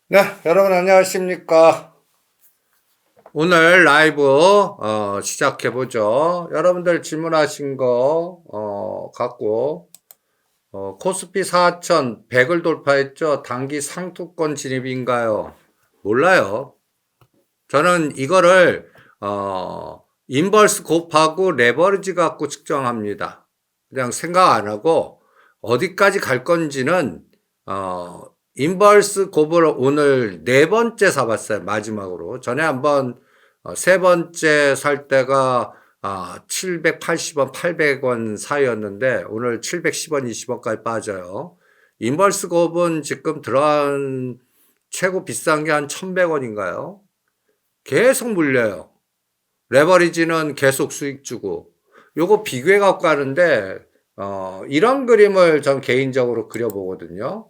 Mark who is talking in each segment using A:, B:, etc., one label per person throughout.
A: 네, 여러분 안녕하십니까? 오늘 라이브 시작해 보죠. 여러분들 질문하신 거 갖고 코스피 4,100을 돌파했죠. 단기 상투권 진입인가요? 몰라요. 저는 이거를 인버스 곱하고 레버리지 갖고 측정합니다. 그냥 생각 안 하고 어디까지 갈 건지는 어, 인버스 곱을 오늘 네 번째 사봤어요. 마지막으로. 전에 한번 세 번째 살 때가 780원, 800원 사이였는데 오늘 710원, 20원까지 빠져요. 인버스 곱은 지금 들어간 최고 비싼 게 한 1100원인가요? 계속 물려요. 레버리지는 계속 수익 주고. 요거 비교해 갖고 가는데, 이런 그림을 전 개인적으로 그려보거든요.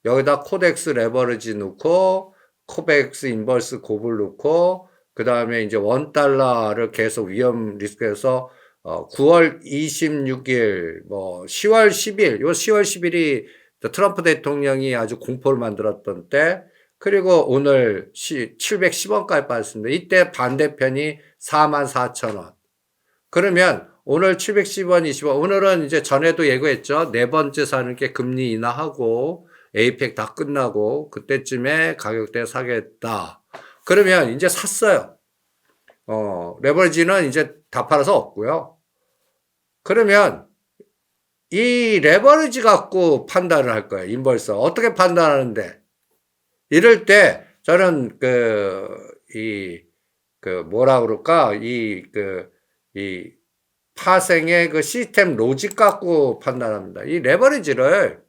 A: 여기다 코덱스 레버리지 넣고, 코백스 인버스 곱을 넣고, 그 다음에 이제 $1를 계속 위험 리스크에서 9월 26일, 뭐 10월 10일, 요 10월 10일이 트럼프 대통령이 아주 공포를 만들었던 때, 그리고 오늘 710원까지 빠졌습니다. 이때 반대편이 44,000원. 그러면 오늘 710원, 20원, 오늘은 이제 전에도 예고했죠. 네 번째 사는 게 금리 인하하고 에이펙 다 끝나고 그때쯤에 가격대 사겠다. 그러면 이제 샀어요. 레버리지는 이제 다 팔아서 없고요. 그러면 이 레버리지 갖고 판단을 할 거예요. 인버스. 어떻게 판단하는데? 이럴 때 저는 뭐라 그럴까? 이 파생의 그 시스템 로직 갖고 판단합니다. 이 레버리지를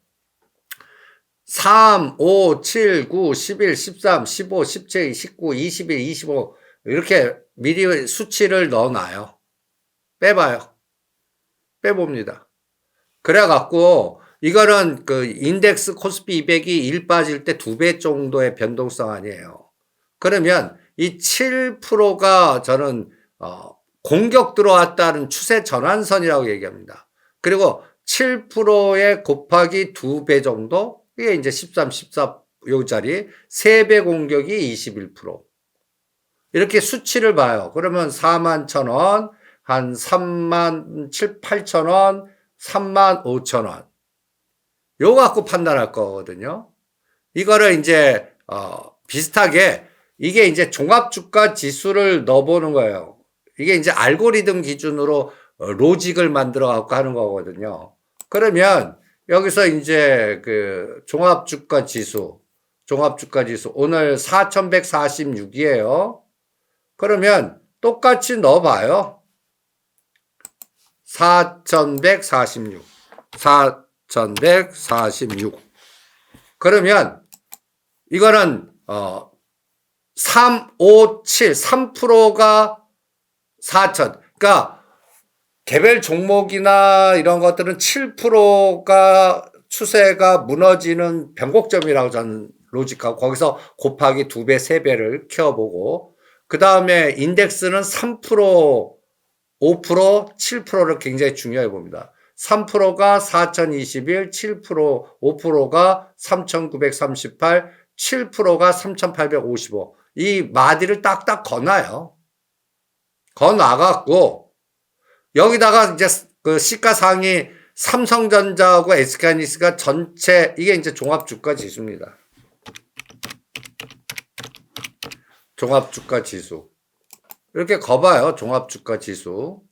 A: 3, 5, 7, 9, 11, 13, 15, 17, 19, 21, 25 이렇게 미리 수치를 넣어놔요. 빼봐요. 빼봅니다. 그래갖고 이거는 그 인덱스 코스피 200이 1 빠질 때 2배 정도의 변동성 아니에요. 그러면 이 7%가 저는 공격 들어왔다는 추세 전환선이라고 얘기합니다. 그리고 7%에 곱하기 2배 정도? 이게 이제 13, 14 요자리 3배 공격이 21%. 이렇게 수치를 봐요. 그러면 41,000원, 한 3만 7, 8천원, 3만 5천원. 요거 갖고 판단할 거거든요. 이거를 이제, 비슷하게 이게 이제 종합주가 지수를 넣어보는 거예요. 이게 이제 알고리즘 기준으로 로직을 만들어 갖고 하는 거거든요. 그러면 여기서 이제 그 종합주가 지수 오늘 4,146이에요. 그러면 똑같이 넣어봐요. 4,146. 4,146. 그러면 이거는 3, 5, 7, 3%가 4천. 그러니까 개별 종목이나 이런 것들은 7%가 추세가 무너지는 변곡점이라고 저는 로직하고 거기서 곱하기 2배, 3배를 키워보고 그 다음에 인덱스는 3%, 5%, 7%를 굉장히 중요해 봅니다. 3%가 4,021, 7%, 5%가 3,938, 7%가 3,855. 이 마디를 딱딱 거놔요. 거놔갖고, 여기다가 이제 그 시가상이 삼성전자하고 SK하이닉스가 전체, 이게 이제 종합주가 지수입니다. 종합주가 지수. 이렇게 거봐요. 종합주가 지수.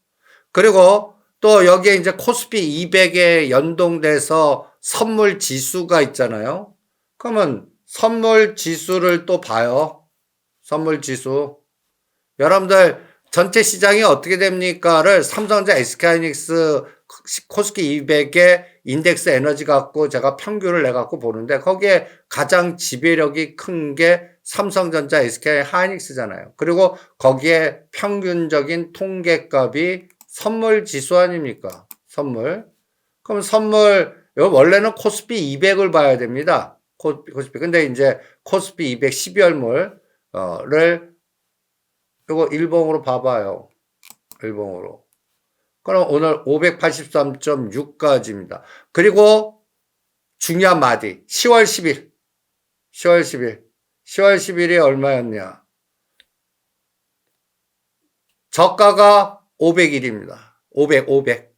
A: 그리고 또 여기에 이제 코스피 200에 연동돼서 선물 지수가 있잖아요. 그러면 선물 지수를 또 봐요. 선물 지수. 여러분들 전체 시장이 어떻게 됩니까를 삼성전자, SK하이닉스, 코스피 200의 인덱스 에너지 갖고 제가 평균을 내 갖고 보는데 거기에 가장 지배력이 큰 게 삼성전자, SK하이닉스잖아요. 그리고 거기에 평균적인 통계값이 선물 지수 아닙니까? 선물. 그럼 선물, 원래는 코스피 200을 봐야 됩니다. 코스피. 근데 이제 코스피 200 12월물을 이거 일봉으로 봐봐요. 일봉으로. 그럼 오늘 583.6까지입니다. 그리고 중요한 마디. 10월 10일. 10월 10일. 10월 10일이 얼마였냐? 저가가 500일입니다. 500.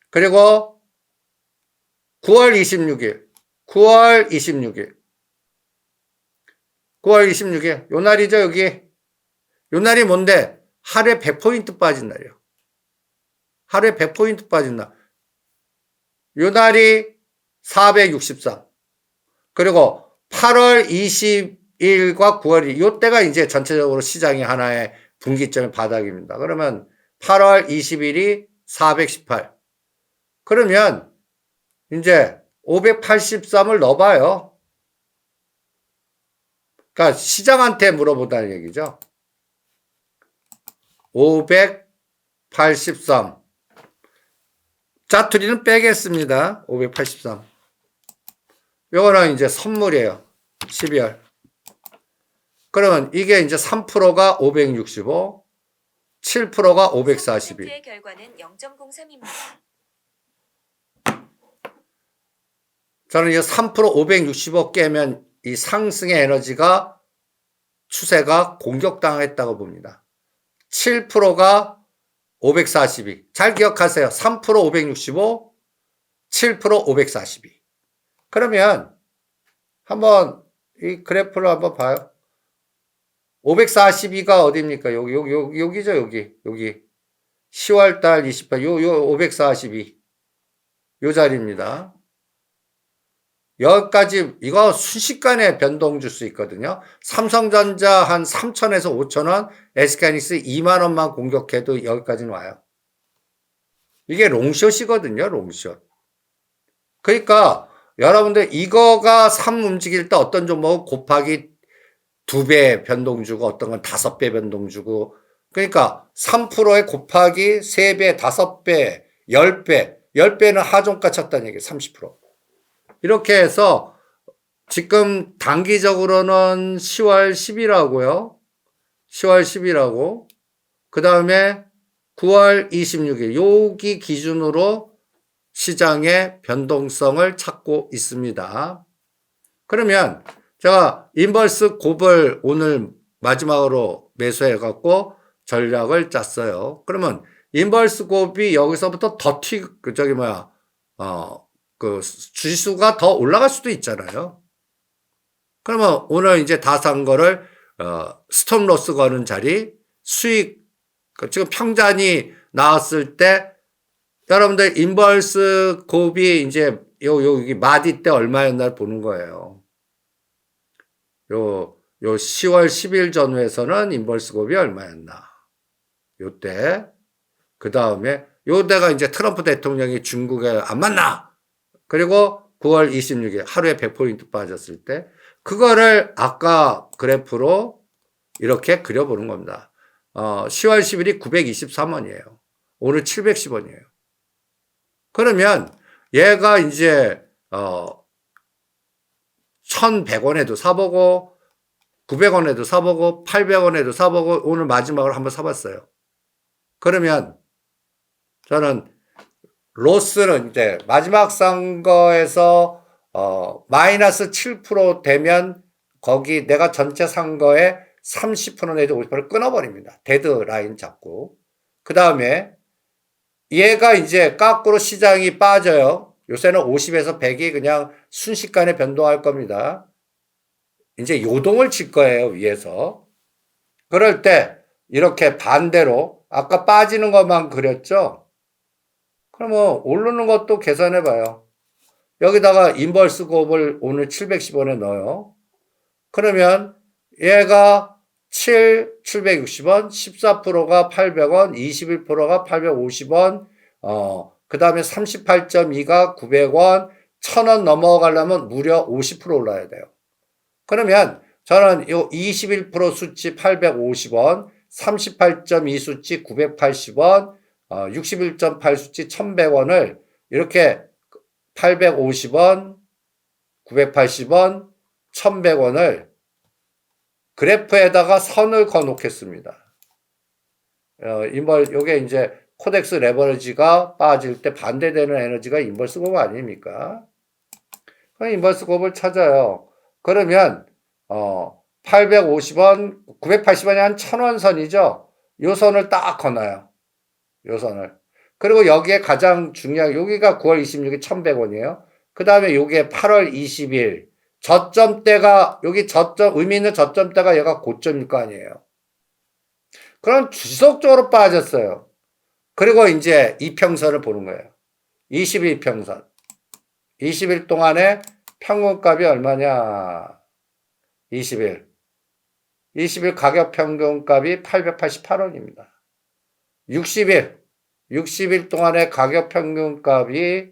A: 그리고 9월 26일. 9월 26일. 9월 26일. 요 날이죠, 여기. 요 날이 뭔데? 하루에 100포인트 빠진 날이에요. 하루에 100포인트 빠진 날. 요 날이 463. 그리고 8월 20일과 9월이, 요 때가 이제 전체적으로 시장이 하나의 분기점의 바닥입니다. 그러면 8월 20일이 418. 그러면 이제 583을 넣어봐요. 그러니까 시장한테 물어보다는 얘기죠. 583. 짜투리는 빼겠습니다. 583. 요거는 이제 선물이에요. 12월. 그러면 이게 이제 3%가 565, 7%가 542.
B: 의 결과는 0.03입니다.
A: 저는 이 3% 565 깨면 이 상승의 에너지가 추세가 공격당했다고 봅니다. 7%가 542. 잘 기억하세요. 3% 565, 7% 542. 그러면 한번 이 그래프를 한번 봐요. 542가 어디입니까? 여기죠, 여기. 10월달 28, 요 542. 요 자리입니다. 여기까지, 이거 순식간에 변동 줄 수 있거든요. 삼성전자 한 3,000에서 5,000원, SK하이닉스 2만원만 공격해도 여기까지는 와요. 이게 롱숏이거든요, 롱숏. 그러니까, 여러분들, 이거가 3 움직일 때 어떤 종목은 곱하기 2배 변동 주고, 어떤 건 5배 변동 주고, 그러니까 3%에 곱하기 3배, 5배, 10배, 10배는 하종가 쳤다는 얘기예요, 30%. 이렇게 해서 지금 단기적으로는 10월 10일하고요. 10월 10일하고 그 다음에 9월 26일 여기 기준으로 시장의 변동성을 찾고 있습니다. 그러면 제가 인버스 곱을 오늘 마지막으로 매수해 갖고 전략을 짰어요. 그러면 인버스 곱이 여기서부터 더 그 지수가 더 올라갈 수도 있잖아요. 그러면 오늘 이제 다 산 거를 스톱로스 거는 자리 수익 지금 평단이 나왔을 때 여러분들 인버스 곱이 이제 여기 마디 때 얼마였나 보는 거예요. 요 10월 10일 전후에서는 인버스 곱이 얼마였나. 요때 그 다음에 요때가 이제 트럼프 대통령이 중국에 안 만나. 그리고 9월 26일 하루에 100포인트 빠졌을 때 그거를 아까 그래프로 이렇게 그려보는 겁니다. 10월 10일이 923원이에요. 오늘 710원이에요. 그러면 얘가 이제 1100원에도 사보고 900원에도 사보고 800원에도 사보고 오늘 마지막으로 한번 사봤어요. 그러면 저는 로스는 이제 마지막 선거에서 마이너스 7% 되면 거기 내가 전체 산 거에 30% 내지 50%를 끊어버립니다. 데드라인 잡고. 그 다음에 얘가 이제 거꾸로 시장이 빠져요. 요새는 50에서 100이 그냥 순식간에 변동할 겁니다. 이제 요동을 칠 거예요, 위에서. 그럴 때 이렇게 반대로 아까 빠지는 것만 그렸죠? 그러면 오르는 것도 계산해 봐요. 여기다가 인버스 곱을 오늘 710원에 넣어요. 그러면 얘가 760원, 14%가 800원, 21%가 850원, 그 다음에 38.2가 900원, 1000원 넘어가려면 무려 50% 올라야 돼요. 그러면 저는 요 21% 수치 850원, 38.2 수치 980원, 61.8 수치 1100원을 이렇게 850원, 980원, 1100원을 그래프에다가 선을 그어 놓겠습니다. 요게 이제 코덱스 레버리지가 빠질 때 반대되는 에너지가 인버스 곱 아닙니까? 그럼 인버스 곱을 찾아요. 그러면 850원, 980원이 한 1000원 선이죠. 요 선을 딱 거놔요. 요 선을. 그리고 여기에 가장 중요한 여기가 9월 26일 1100원이에요. 그 다음에 요게 8월 20일 저점대가 여기 저점 의미 있는 저점대가 얘가 고점일 거 아니에요. 그럼 지속적으로 빠졌어요. 그리고 이제 이평선을 보는 거예요. 20일 평선. 20일 동안에 평균값이 얼마냐? 20일. 20일 가격 평균값이 888원입니다. 60일 동안의 가격 평균값이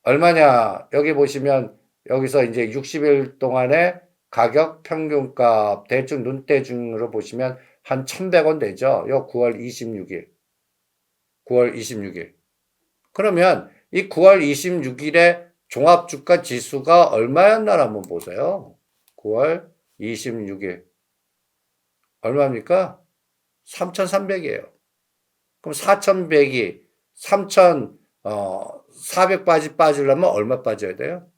A: 얼마냐? 여기 보시면 여기서 이제 60일 동안의 가격 평균값 대충 눈대중으로 보시면 한 1100원 되죠. 요 9월 26일. 9월 26일. 그러면 이 9월 26일에 종합주가 지수가 얼마였나 한번 보세요. 9월 26일. 얼마입니까? 3,300이에요. 그럼 4,100이 3,400 빠지려면 얼마 빠져야 돼요?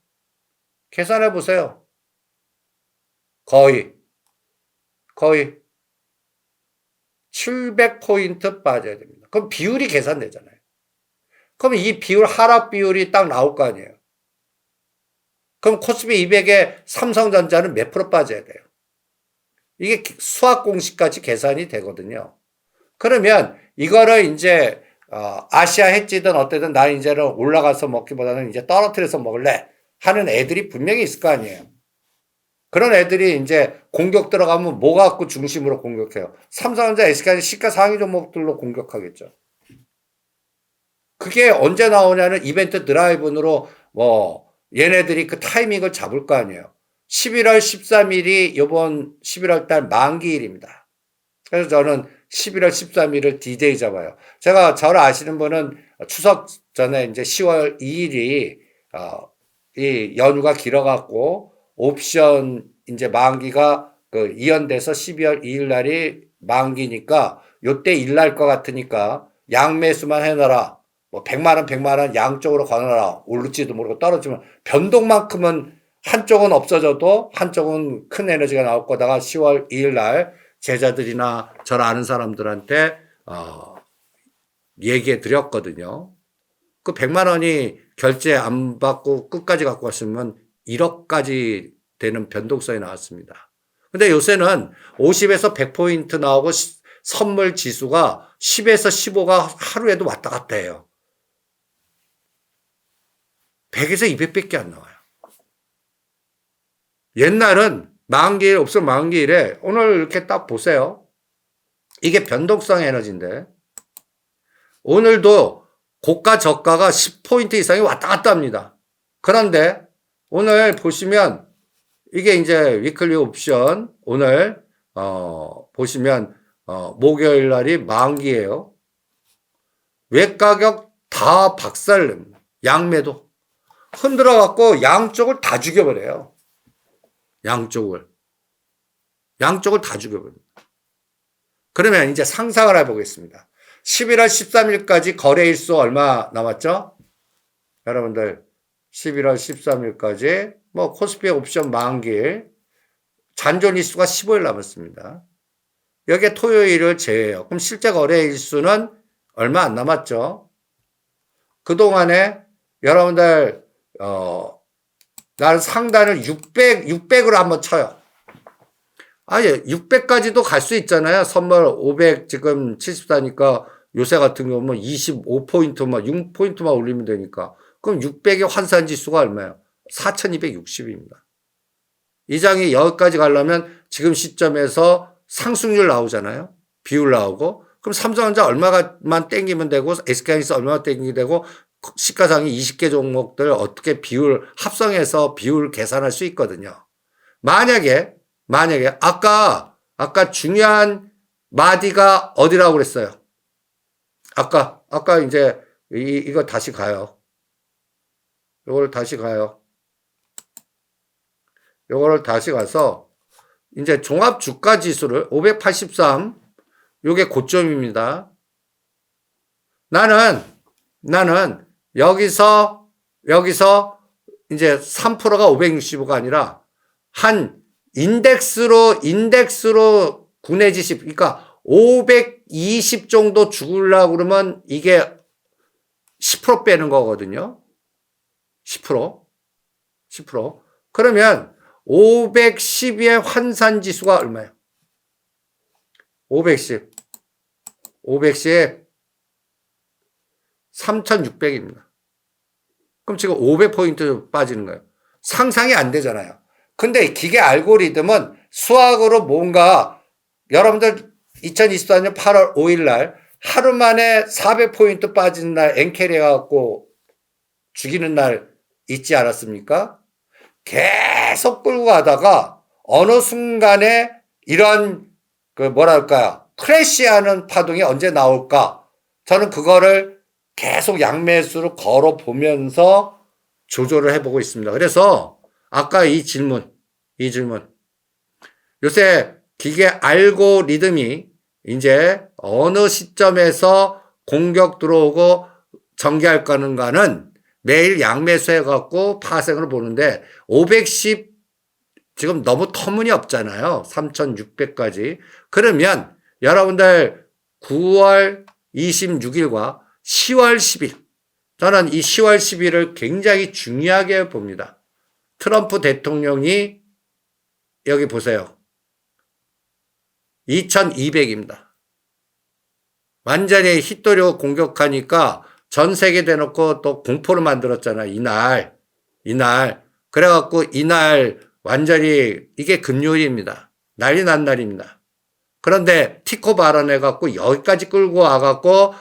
A: 계산해 보세요. 거의 700포인트 빠져야 됩니다. 그럼 비율이 계산되잖아요. 그럼 이 비율, 하락 비율이 딱 나올 거 아니에요. 그럼 코스피 200에 삼성전자는 몇 프로 빠져야 돼요? 이게 수학 공식까지 계산이 되거든요. 그러면 이거를 이제 아시아 해지든 어때든 나 이제는 올라가서 먹기보다는 이제 떨어뜨려서 먹을래 하는 애들이 분명히 있을 거 아니에요. 그런 애들이 이제 공격 들어가면 뭐 갖고 중심으로 공격해요? 삼성전자, SK하이닉스 시가 상위 종목들로 공격하겠죠. 그게 언제 나오냐는 이벤트 드라이브로 얘네들이 그 타이밍을 잡을 거 아니에요. 11월 13일이 요번 11월 달 만기일입니다. 그래서 저는 11월 13일을 D-Day 잡아요. 저를 아시는 분은 추석 전에 이제 10월 2일이 이 연휴가 길어갖고 옵션 이제 만기가 이연돼서 12월 2일 날이 만기니까 요때 일 날 것 같으니까 양매수만 해놔라. 뭐 100만 원 양쪽으로 걸어놔라. 오를지도 모르고 떨어지면 변동만큼은 한쪽은 없어져도 한쪽은 큰 에너지가 나올 거다가 10월 2일 날 제자들이나 저를 아는 사람들한테 얘기해 드렸거든요. 그 100만 원이 결제 안 받고 끝까지 갖고 갔으면 1억까지 되는 변동성이 나왔습니다. 근데 요새는 50에서 100포인트 나오고 선물 지수가 10에서 15가 하루에도 왔다 갔다 해요. 100에서 200밖에 안 나와요. 옛날은 만기일 없으면 만기일에 오늘 이렇게 딱 보세요. 이게 변동성 에너지인데 오늘도 고가 저가가 10포인트 이상이 왔다 갔다 합니다. 그런데 오늘 보시면 이게 이제 위클리 옵션 오늘 보시면 목요일 날이 만기예요. 외가격 다 박살냅니다. 양매도 흔들어 갖고 양쪽을 다 죽여버려요. 양쪽을 다 죽여버립니다. 그러면 이제 상상을 해보겠습니다. 11월 13일까지 거래일수 얼마 남았죠? 여러분들 11월 13일까지 뭐 코스피 옵션 만기일 잔존일수가 15일 남았습니다. 여기에 토요일을 제외해요. 그럼 실제 거래일수는 얼마 안 남았죠? 그동안에 여러분들 나는 상단을 600으로 한번 쳐요. 아니 600까지도 갈 수 있잖아요. 선물 500 지금 74니까 요새 같은 경우는 25포인트만 6포인트만 올리면 되니까 그럼 600의 환산지수가 얼마예요? 4260입니다. 이 장이 여기까지 가려면 지금 시점에서 상승률 나오잖아요. 비율 나오고 그럼 삼성전자 얼마만 땡기면 되고 SK하이닉스 얼마만 땡기면 되고 시가상위 20개 종목들 어떻게 비율 합성해서 비율 계산할 수 있거든요. 만약에 아까 중요한 마디가 어디라고 그랬어요? 아까 이제 이거 다시 가요. 요거를 다시 가요. 요거를 다시 가서 이제 종합 주가 지수를 583 요게 고점입니다. 나는 여기서 이제 3%가 565가 아니라 한 인덱스로 9 내지 10, 그러니까 520 정도 죽으려고 그러면 이게 10% 빼는 거거든요. 10%. 그러면 512의 환산지수가 얼마예요? 510. 3,600입니다. 그럼 지금 500포인트 빠지는 거예요. 상상이 안 되잖아요. 근데 기계 알고리즘은 수학으로 뭔가 여러분들 2024년 8월 5일 날 하루 만에 400포인트 빠지는 날 엔캐리 해갖고 죽이는 날 있지 않았습니까? 계속 끌고 가다가 어느 순간에 이런 뭐랄까요? 크래시하는 파동이 언제 나올까? 저는 그거를 계속 양매수로 걸어 보면서 조절을 해보고 있습니다. 그래서 아까 이 질문. 요새 기계 알고리즘이 이제 어느 시점에서 공격 들어오고 전개할 거는가는 매일 양매수 해갖고 파생을 보는데 510 지금 너무 터무니없잖아요. 3,600까지. 그러면 여러분들 9월 26일과 10월 10일 저는 이 10월 10일을 굉장히 중요하게 봅니다. 트럼프 대통령이 여기 보세요. 2200입니다. 완전히 히토리오 공격하니까 전 세계 대놓고 또 공포를 만들었잖아요. 이날. 그래갖고 이날 완전히 이게 금요일입니다. 난리 난 날입니다. 그런데 티코 발언해갖고 여기까지 끌고 와갖고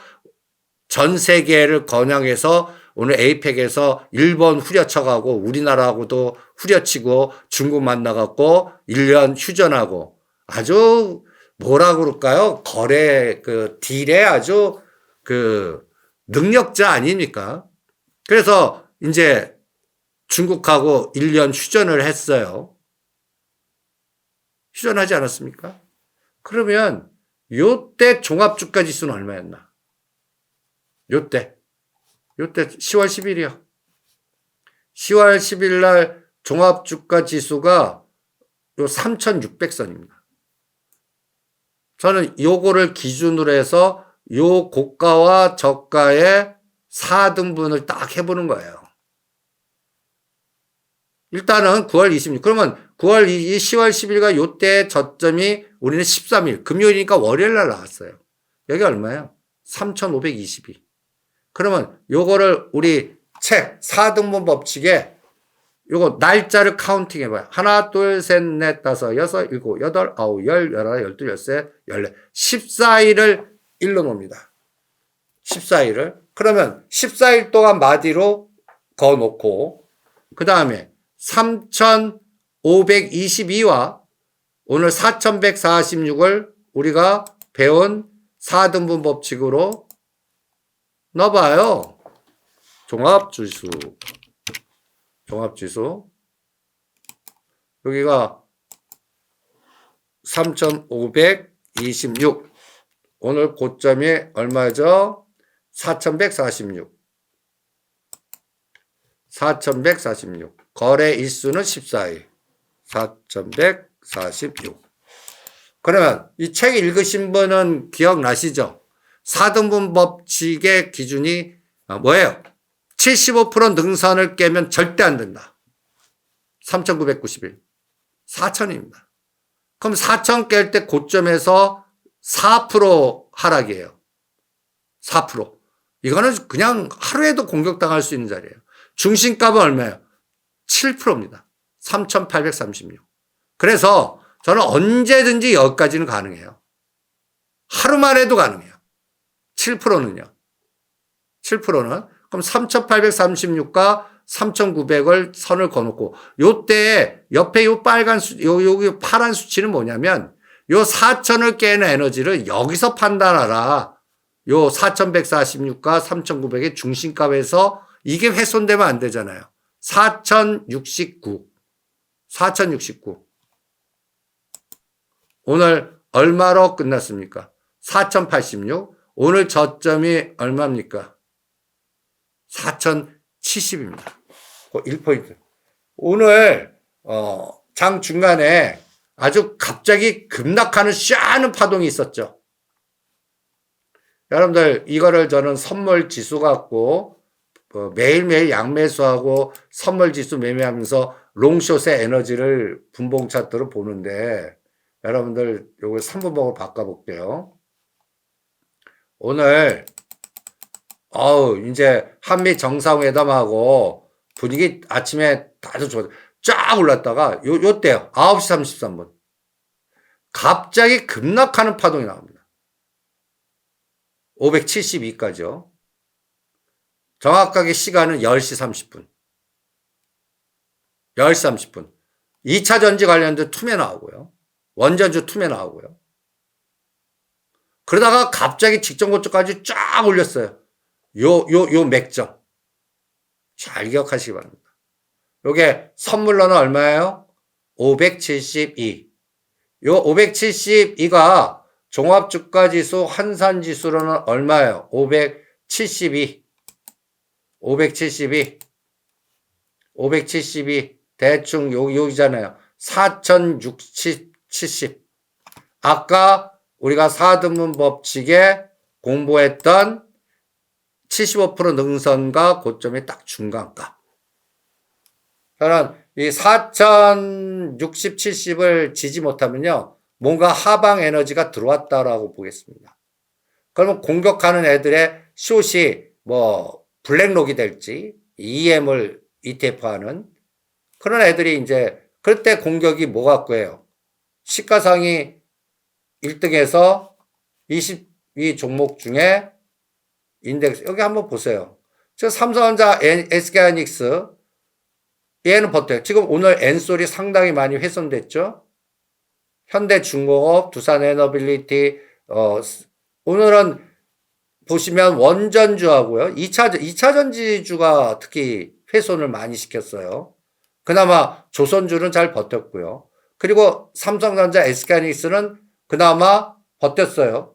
A: 전 세계를 겨냥해서 오늘 에이펙에서 일본 후려쳐가고 우리나라하고도 후려치고 중국 만나갖고 1년 휴전하고 아주 뭐라 그럴까요? 거래 딜에 아주 능력자 아닙니까? 그래서 이제 중국하고 1년 휴전을 했어요. 휴전하지 않았습니까? 그러면 요때 종합주가 지수는 얼마였나? 요때 10월 10일이요. 10월 10일 날 종합주가 지수가 요 3,600선입니다. 저는 요거를 기준으로 해서 요 고가와 저가의 4등분을 딱 해보는 거예요. 일단은 9월 26일. 그러면 10월 10일과 요때 저점이 우리는 13일. 금요일이니까 월요일 날 나왔어요. 여기 얼마예요? 3,522. 그러면 요거를 우리 책 4등분 법칙에 요거 날짜를 카운팅 해봐요. 하나, 둘, 셋, 넷, 다섯, 여섯, 일곱, 여덟, 아홉, 열, 열하나, 열둘, 열셋, 열넷. 14일을 일로 놉니다. 14일을. 그러면 14일 동안 마디로 거놓고, 그 다음에 3,522와 오늘 4,146을 우리가 배운 4등분 법칙으로 넣어봐요. 종합지수. 여기가 3,526. 오늘 고점이 얼마죠? 4,146. 거래 일수는 14일. 4,146. 그러면 이 책 읽으신 분은 기억나시죠? 4등분 법칙의 기준이 뭐예요? 75% 능선을 깨면 절대 안 된다. 3,991. 4,000입니다. 그럼 4,000 깰 때 고점에서 4% 하락이에요. 4%. 이거는 그냥 하루에도 공격당할 수 있는 자리예요. 중심값은 얼마예요? 7%입니다. 3,836. 그래서 저는 언제든지 여기까지는 가능해요. 하루만 해도 가능해요. 7%는요. 7%는 그럼 3,836과 3,900을 선을 그어놓고 요때 옆에 요 빨간 여기 파란 수치는 뭐냐면 요 4,000을 깨는 에너지를 여기서 판단하라. 요 4,146과 3,900의 중심값에서 이게 훼손되면 안 되잖아요. 4,069. 오늘 얼마로 끝났습니까? 4086. 오늘 저점이 얼마입니까? 4070입니다. 1포인트. 오늘 장 중간에 아주 갑자기 급락하는 샤는 파동이 있었죠. 여러분들 이거를 저는 선물 지수 갖고 매일매일 양매수하고 선물 지수 매매하면서 롱숏의 에너지를 분봉 차트로 보는데 여러분들 요걸 3분봉으로 바꿔볼게요. 오늘 이제 한미 정상회담하고 분위기 아침에 아주 쫙 올랐다가 요때요. 9시 33분. 갑자기 급락하는 파동이 나옵니다. 572까지요. 정확하게 시간은 10시 30분. 10시 30분. 2차 전지 관련된 투매 나오고요. 원전주 투매 나오고요. 그러다가 갑자기 직전 고점까지 쫙 올렸어요. 요 맥점. 잘 기억하시기 바랍니다. 요게 선물로는 얼마예요? 572. 요 572가 종합주가지수 환산지수로는 얼마예요? 572. 572. 대충 여기잖아요. 4060. 아까 우리가 4등분 법칙에 공부했던 75% 능선과 고점의 딱 중간값. 저는 이 4060, 70을 지지 못하면요. 뭔가 하방 에너지가 들어왔다라고 보겠습니다. 그러면 공격하는 애들의 숏이 블랙록이 될지 EM을 ETF하는 그런 애들이 이제 그때 공격이 뭐 갖고 해요? 시가상이 1등에서 22 종목 중에 인덱스 여기 한번 보세요. 저 삼성전자, SK하이닉스 얘는 버텨요. 지금 오늘 엔솔이 상당히 많이 훼손됐죠. 현대중공업, 두산에너빌리티 오늘은 보시면 원전주하고요. 2차 전지주가 특히 훼손을 많이 시켰어요. 그나마 조선주는 잘 버텼고요. 그리고 삼성전자, SK하이닉스는 그나마 버텼어요.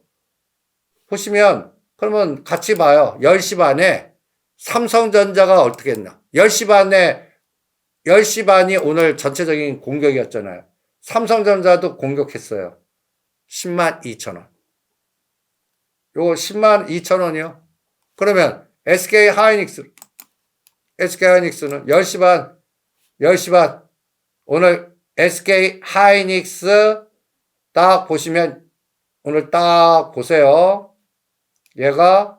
A: 보시면 그러면 같이 봐요. 10시 반에 삼성전자가 어떻게 했나. 10시 반이 오늘 전체적인 공격이었잖아요. 삼성전자도 공격했어요. 102,000원. 요거 102,000원이요. 그러면 SK하이닉스는 10시 반. 오늘 SK하이닉스 딱 보시면 오늘 딱 보세요. 얘가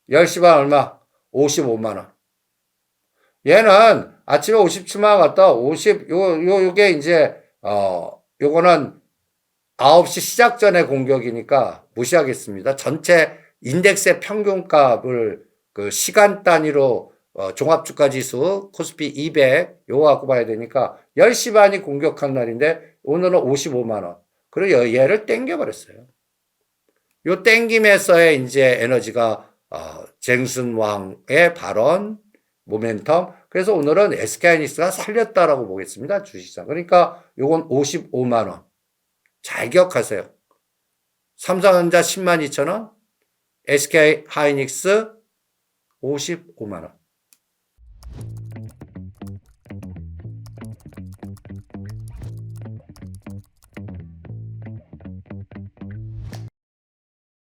A: 10시 반 얼마? 55만원. 얘는 아침에 57만원 갔다 요게 이제, 요거는 9시 시작 전에 공격이니까 무시하겠습니다. 전체 인덱스의 평균값을 그 시간 단위로 종합주가지수 코스피 200 요거 갖고 봐야 되니까 10시 반이 공격한 날인데 오늘은 55만원. 그리고 얘를 땡겨버렸어요. 요 땡김에서의 이제 에너지가 쟁순왕의 발언, 모멘텀. 그래서 오늘은 SK하이닉스가 살렸다라고 보겠습니다. 주식시장. 그러니까 요건 55만원. 잘 기억하세요. 삼성전자 102,000원, SK하이닉스 55만원.